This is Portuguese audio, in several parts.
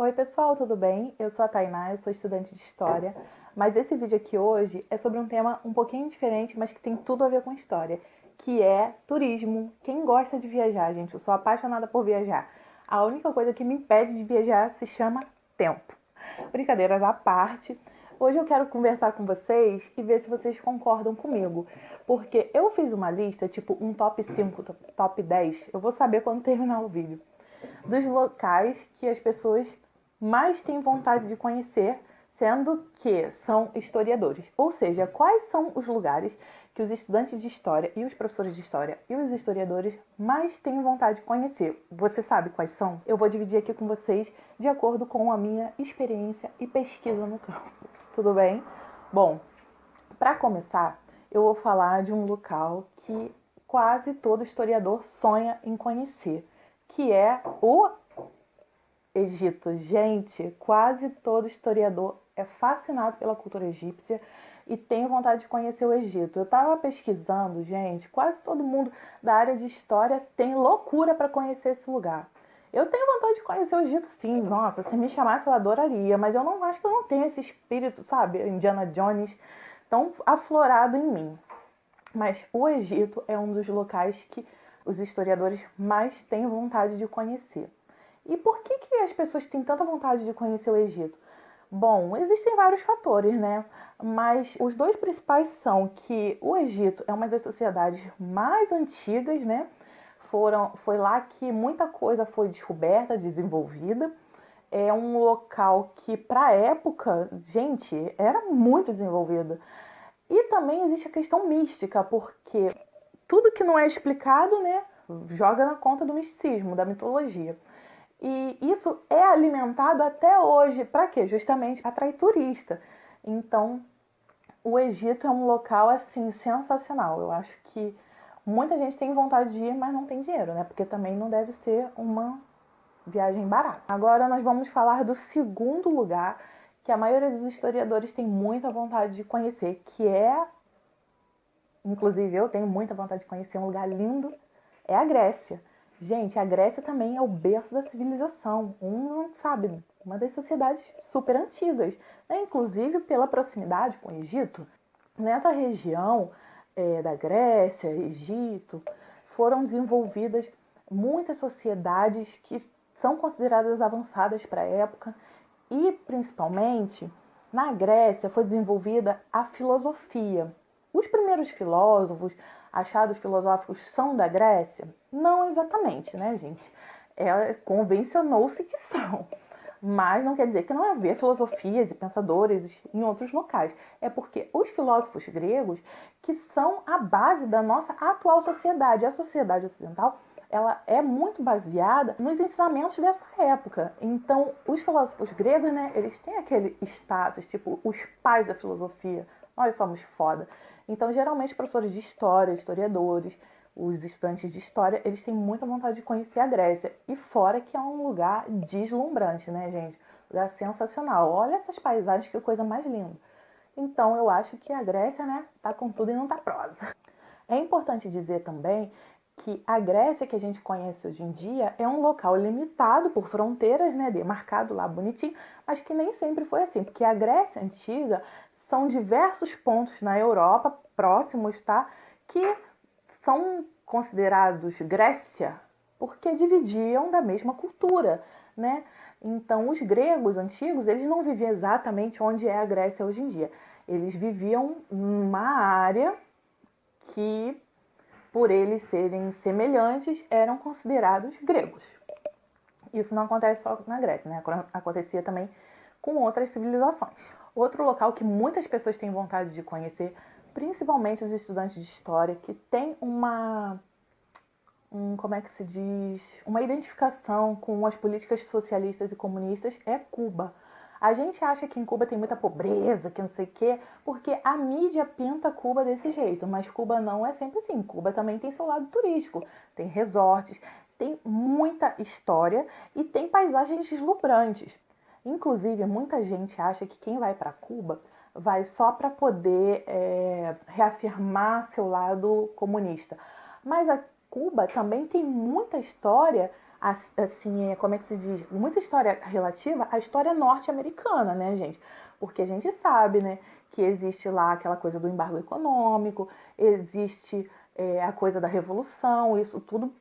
Oi pessoal, tudo bem? Eu sou a Tainá, eu sou estudante de História, mas esse vídeo aqui hoje é sobre um tema um pouquinho diferente, mas que tem tudo a ver com história, que é turismo. Quem gosta de viajar, gente? Eu sou apaixonada por viajar. A única coisa que me impede de viajar se chama tempo. Brincadeiras à parte, hoje eu quero conversar com vocês e ver se vocês concordam comigo, porque eu fiz uma lista, tipo um top 5, top 10, eu vou saber quando terminar o vídeo, dos locais que as pessoas mais têm vontade de conhecer, sendo que são historiadores. Ou seja, quais são os lugares que os estudantes de história e os professores de história e os historiadores mais têm vontade de conhecer. Você sabe quais são? Eu vou dividir aqui com vocês de acordo com a minha experiência e pesquisa no campo. Tudo bem? Bom, para começar, eu vou falar de um local que quase todo historiador sonha em conhecer, que é o Egito. Gente, quase todo historiador é fascinado pela cultura egípcia e tem vontade de conhecer o Egito. Eu estava pesquisando, gente, quase todo mundo da área de história tem loucura para conhecer esse lugar. Eu tenho vontade de conhecer o Egito, sim. Nossa, se me chamasse eu adoraria, mas eu não acho que eu não tenho esse espírito, sabe, Indiana Jones, tão aflorado em mim. Mas o Egito é um dos locais que os historiadores mais têm vontade de conhecer. E por que as pessoas têm tanta vontade de conhecer o Egito? Bom, existem vários fatores, né? Mas os dois principais são que o Egito é uma das sociedades mais antigas, né? Foi lá que muita coisa foi descoberta, desenvolvida. É um local que, para a época, gente, era muito desenvolvido. E também existe a questão mística, porque tudo que não é explicado, né, joga na conta do misticismo, da mitologia. E isso é alimentado até hoje. Para quê? Justamente para atrair turista. Então, o Egito é um local, assim, sensacional. Eu acho que muita gente tem vontade de ir, mas não tem dinheiro, né? Porque também não deve ser uma viagem barata. Agora nós vamos falar do segundo lugar que a maioria dos historiadores tem muita vontade de conhecer, que é, inclusive eu tenho muita vontade de conhecer, um lugar lindo, é a Grécia. Gente, a Grécia também é o berço da civilização, sabe, uma das sociedades super antigas, né? Inclusive pela proximidade com o Egito. Nessa região da Grécia, Egito, foram desenvolvidas muitas sociedades que são consideradas avançadas para a época e, principalmente, na Grécia foi desenvolvida a filosofia. Os primeiros filósofos, achados filosóficos, são da Grécia? Não exatamente, né, gente? Convencionou-se que são. Mas não quer dizer que não havia filosofias e pensadores em outros locais. É porque os filósofos gregos que são a base da nossa atual sociedade. A sociedade ocidental, ela é muito baseada nos ensinamentos dessa época. Então, os filósofos gregos, né, eles têm aquele status, tipo, os pais da filosofia. Nós somos foda. Então, geralmente, professores de história, historiadores, os estudantes de história, eles têm muita vontade de conhecer a Grécia. E fora que é um lugar deslumbrante, né, gente? Lugar sensacional. Olha essas paisagens, que coisa mais linda. Então, eu acho que a Grécia, né, tá com tudo e não tá prosa. É importante dizer também que a Grécia que a gente conhece hoje em dia é um local limitado por fronteiras, né, demarcado lá bonitinho, mas que nem sempre foi assim, porque a Grécia antiga são diversos pontos na Europa próximos, tá, que são considerados Grécia porque dividiam da mesma cultura, né? Então, os gregos antigos, eles não viviam exatamente onde é a Grécia hoje em dia. Eles viviam numa área que, por eles serem semelhantes, eram considerados gregos. Isso não acontece só na Grécia, né? Acontecia também com outras civilizações. Outro local que muitas pessoas têm vontade de conhecer, principalmente os estudantes de história, que tem como é que se diz, uma identificação com as políticas socialistas e comunistas, é Cuba. A gente acha que em Cuba tem muita pobreza, que não sei o quê, porque a mídia pinta Cuba desse jeito, mas Cuba não é sempre assim. Cuba também tem seu lado turístico, tem resorts, tem muita história e tem paisagens deslumbrantes. Inclusive, muita gente acha que quem vai para Cuba vai só para poder reafirmar seu lado comunista. Mas a Cuba também tem muita história assim, como é que se diz? Muita história relativa à história norte-americana, né, gente? Porque a gente sabe, né, que existe lá aquela coisa do embargo econômico, existe a coisa da revolução, isso tudo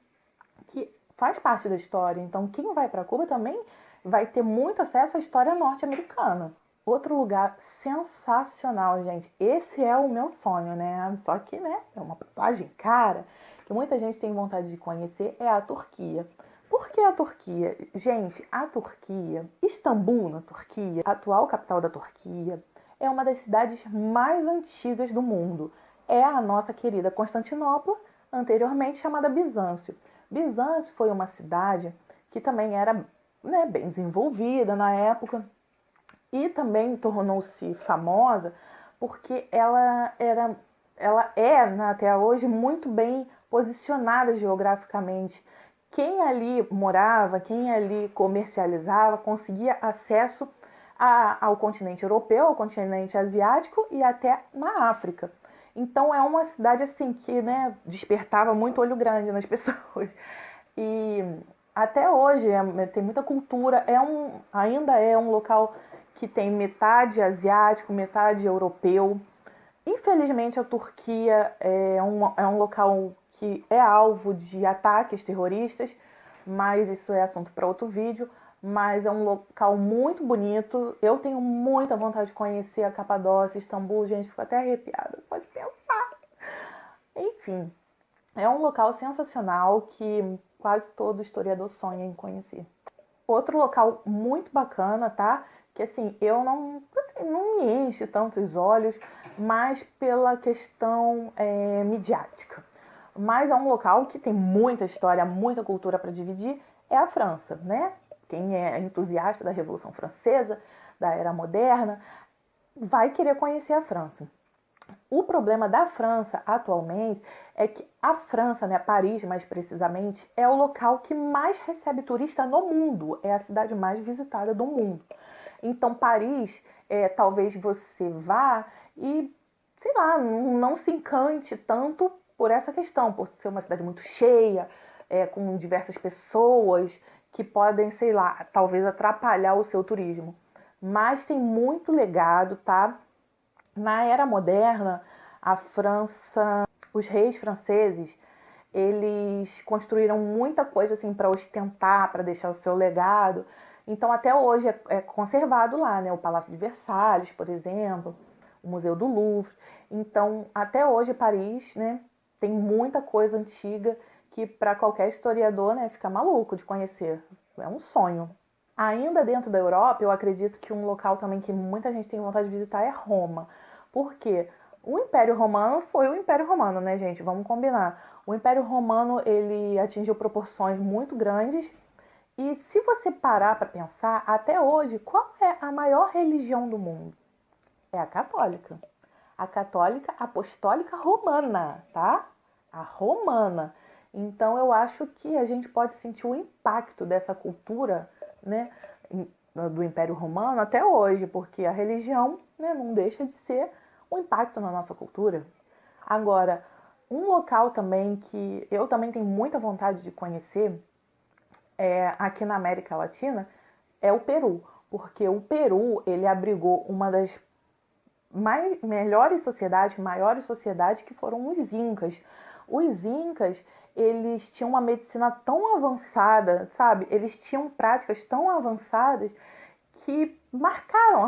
que faz parte da história. Então, quem vai para Cuba também vai ter muito acesso à história norte-americana. Outro lugar sensacional, gente. Esse é o meu sonho, né? Só que, né, é uma passagem cara, que muita gente tem vontade de conhecer, é a Turquia. Por que a Turquia? Gente, a Turquia, Istambul, na Turquia, a atual capital da Turquia, é uma das cidades mais antigas do mundo. É a nossa querida Constantinopla, anteriormente chamada Bizâncio. Bizâncio foi uma cidade que também era, né, bem desenvolvida na época e também tornou-se famosa porque ela é, né, até hoje, muito bem posicionada geograficamente. Quem ali morava, quem ali comercializava, conseguia acesso ao continente europeu, ao continente asiático e até na África. Então é uma cidade assim que, né, despertava muito olho grande nas pessoas. E até hoje tem muita cultura, ainda é um local que tem metade asiático, metade europeu. Infelizmente, a Turquia é um local que é alvo de ataques terroristas, mas isso é assunto para outro vídeo. Mas é um local muito bonito. Eu tenho muita vontade de conhecer a Capadócia, Istambul. Gente, fico até arrepiada só de pensar. Enfim, é um local sensacional que quase todo historiador sonha em conhecer. Outro local muito bacana, tá? Que assim, eu não, assim, não me enche tanto os olhos, mas pela questão midiática. Mas é um local que tem muita história, muita cultura para dividir, é a França, né? Quem é entusiasta da Revolução Francesa, da Era Moderna, vai querer conhecer a França. O problema da França atualmente é que a França, né, Paris mais precisamente, é o local que mais recebe turista no mundo, é a cidade mais visitada do mundo. Então Paris, talvez você vá e, sei lá, não se encante tanto por essa questão, por ser uma cidade muito cheia, com diversas pessoas que podem, sei lá, talvez atrapalhar o seu turismo. Mas tem muito legado, tá? Na era moderna, a França, os reis franceses, eles construíram muita coisa assim para ostentar, para deixar o seu legado. Então até hoje é conservado lá, né? O Palácio de Versalhes, por exemplo, o Museu do Louvre. Então até hoje Paris, né, tem muita coisa antiga que para qualquer historiador, né, fica maluco de conhecer. É um sonho. Ainda dentro da Europa, eu acredito que um local também que muita gente tem vontade de visitar é Roma. Por quê? O Império Romano foi o Império Romano, né, gente? Vamos combinar. O Império Romano, ele atingiu proporções muito grandes. E se você parar para pensar, até hoje, qual é a maior religião do mundo? É a católica. A católica apostólica romana, tá? A romana. Então eu acho que a gente pode sentir o impacto dessa cultura, né, do Império Romano até hoje, porque a religião, né, não deixa de ser um impacto na nossa cultura. Agora, um local também que eu também tenho muita vontade de conhecer aqui na América Latina é o Peru, porque o Peru ele abrigou uma das maiores sociedades que foram os Incas. Os Incas, eles tinham uma medicina tão avançada, sabe? Eles tinham práticas tão avançadas que marcaram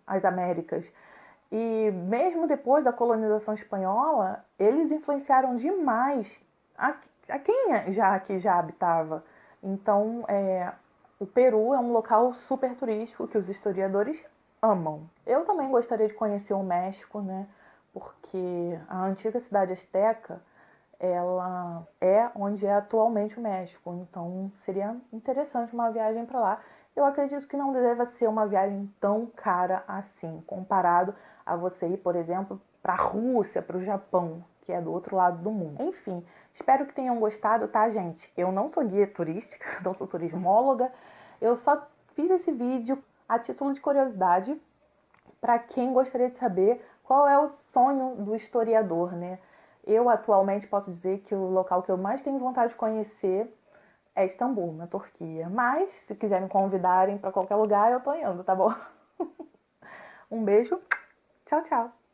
as Américas. E mesmo depois da colonização espanhola, eles influenciaram demais a quem já habitava. Então, o Peru é um local super turístico que os historiadores amam. Eu também gostaria de conhecer o México, né? Porque a antiga cidade asteca, ela é onde é atualmente o México. Então, seria interessante uma viagem para lá. Eu acredito que não deva ser uma viagem tão cara assim, comparado a você ir, por exemplo, para a Rússia, para o Japão, que é do outro lado do mundo. Enfim, espero que tenham gostado, tá, gente? Eu não sou guia turística, não sou turismóloga. Eu só fiz esse vídeo a título de curiosidade para quem gostaria de saber qual é o sonho do historiador, né? Eu atualmente posso dizer que o local que eu mais tenho vontade de conhecer é Istambul, na Turquia. Mas, se quiserem me convidarem para qualquer lugar, eu tô indo, tá bom? Um beijo. Tchau, tchau.